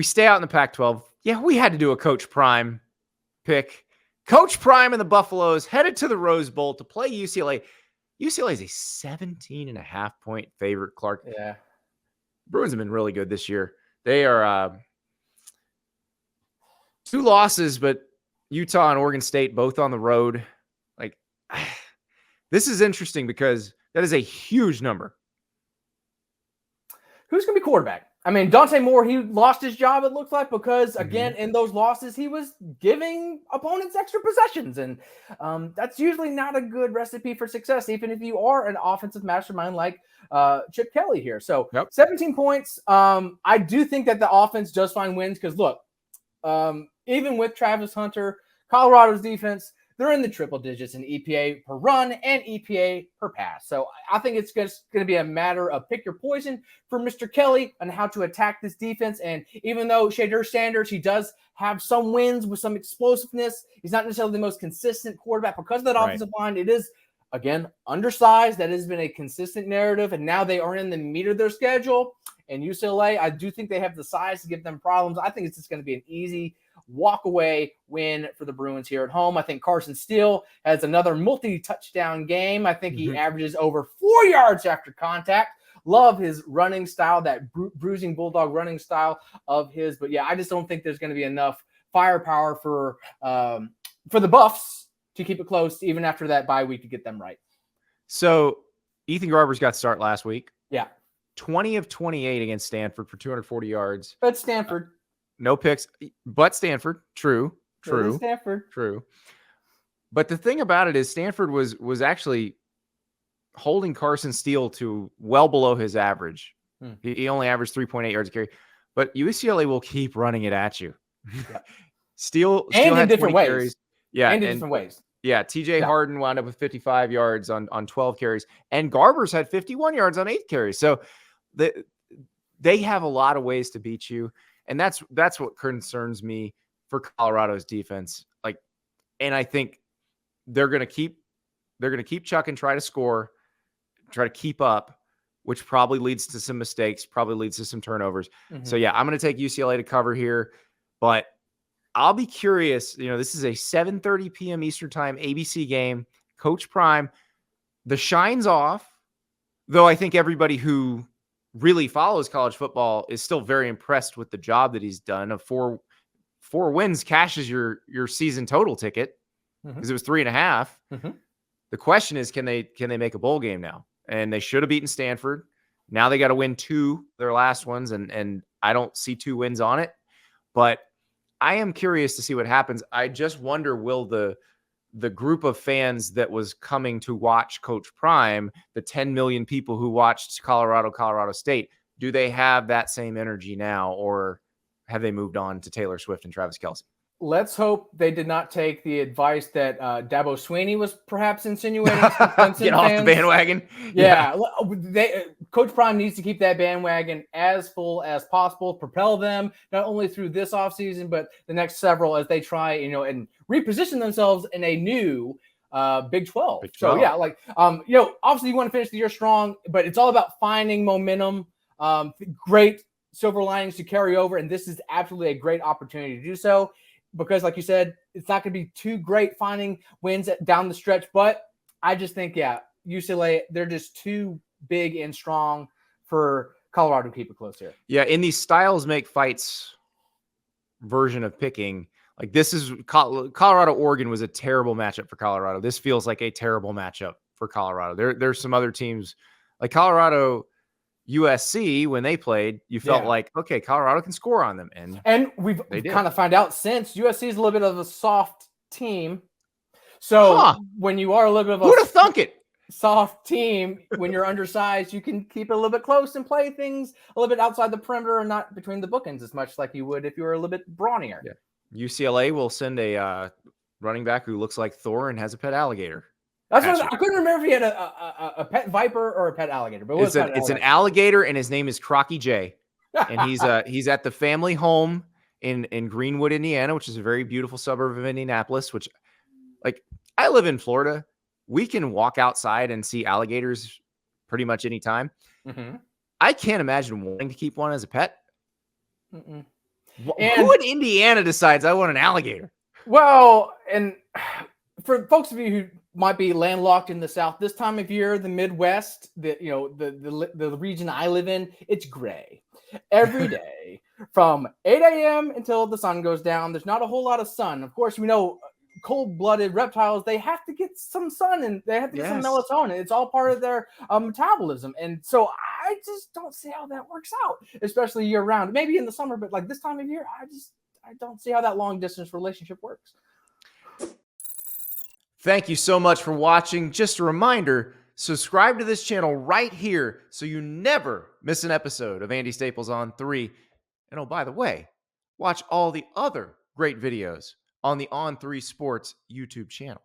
we stay out in the Pac-12. Yeah, we had to do a Coach Prime pick. Coach Prime and the Buffaloes headed to the Rose Bowl to play UCLA. UCLA is a 17.5-point favorite, Clark. Yeah. Bruins have been really good this year. They are 2 losses, but Utah and Oregon State both on the road. Like, this is interesting because that is a huge number. Who's going to be quarterback? I mean, Dante Moore, he lost his job, it looks like, because, again, in those losses, he was giving opponents extra possessions. And that's usually not a good recipe for success, even if you are an offensive mastermind like Chip Kelly here. So 17 points. I do think that the offense does find wins because, look, even with Travis Hunter, Colorado's defense, they're in the triple digits in EPA per run and EPA per pass. So I think it's just going to be a matter of pick your poison for Mr. Kelly on how to attack this defense. And even though Shedeur Sanders, he does have some wins with some explosiveness, he's not necessarily the most consistent quarterback because of that offensive line. It is, again, undersized. That has been a consistent narrative. And now they are in the meat of their schedule. And UCLA, I do think they have the size to give them problems. I think it's just going to be an easy walk-away win for the Bruins here at home. I think Carson Steele has another multi-touchdown game. I think he averages over 4 yards after contact. Love his running style, that bruising bulldog running style of his. But, yeah, I just don't think there's going to be enough firepower for the Buffs to keep it close even after that bye week to get them right. So Ethan Garbers got to start last week. Yeah. 20 of 28 against Stanford for 240 yards. But Stanford. No picks, but Stanford. True. Stanford. True. But the thing about it is Stanford was actually holding Carson Steele to well below his average. He only averaged 3.8 yards a carry. But UCLA will keep running it at you. Yeah. Steele and had in different ways. Carries. Yeah, and in different ways. Yeah, TJ Harden wound up with 55 yards on 12 carries. And Garbers had 51 yards on 8 carries. So they have a lot of ways to beat you. And that's what concerns me for Colorado's defense. Like, and I think they're going to keep chucking, try to score, try to keep up, which probably leads to some mistakes, probably leads to some turnovers. So yeah, I'm going to take UCLA to cover here, but I'll be curious. You know, this is a 7:30 p.m. Eastern time ABC game. Coach Prime, the shine's off, though I think everybody who really follows college football is still very impressed with the job that he's done. Of four wins cashes your season total ticket because it was 3.5. The question is, can they make a bowl game now? And they should have beaten Stanford. Now they got to win 2 their last ones, and I don't see 2 wins on it. But I am curious to see what happens. I just wonder, will the group of fans that was coming to watch Coach Prime, the 10 million people who watched Colorado State, do they have that same energy now, or have they moved on to Taylor Swift and Travis Kelce? Let's hope they did not take the advice that Dabo Swinney was perhaps insinuating. Get off the bandwagon. Yeah. Coach Prime needs to keep that bandwagon as full as possible, propel them not only through this offseason, but the next several as they try, and reposition themselves in a new Big 12. So, yeah, obviously you want to finish the year strong, but it's all about finding momentum, great silver linings to carry over, and this is absolutely a great opportunity to do so. Because, like you said, it's not going to be too great finding wins down the stretch. But I just think, UCLA, they're just too big and strong for Colorado to keep it close here. Yeah, in these styles make fights version of picking, like this is Colorado-Oregon was a terrible matchup for Colorado. This feels like a terrible matchup for Colorado. There's some other teams like Colorado USC, when they played, you felt like, okay, Colorado can score on them. And we've kind of found out since USC is a little bit of a soft team. So when you are a little bit of a who'd have thunk it? Soft team, when you're undersized, you can keep it a little bit close and play things a little bit outside the perimeter and not between the bookends as much like you would if you were a little bit brawnier. Yeah. UCLA will send a running back who looks like Thor and has a pet alligator. That's what I couldn't remember if he had a pet viper or a pet alligator. But it's an alligator, and his name is Crocky J. And he's at the family home in Greenwood, Indiana, which is a very beautiful suburb of Indianapolis. Which, like, I live in Florida. We can walk outside and see alligators pretty much anytime. I can't imagine wanting to keep one as a pet. And Who in Indiana decides I want an alligator? well, and for folks of you who might be landlocked in the South, this time of year, the Midwest, the region I live in, it's gray every day from 8 a.m. until the sun goes down. There's not a whole lot of sun. Of course, we know cold-blooded reptiles, they have to get some sun and they have to get some melatonin. It's all part of their metabolism. And so I just don't see how that works out, especially year-round. Maybe in the summer, but like this time of year, I don't see how that long-distance relationship works. Thank you so much for watching. Just a reminder, subscribe to this channel right here so you never miss an episode of Andy Staples on 3. And oh, by the way, watch all the other great videos on the On3 Sports YouTube channel.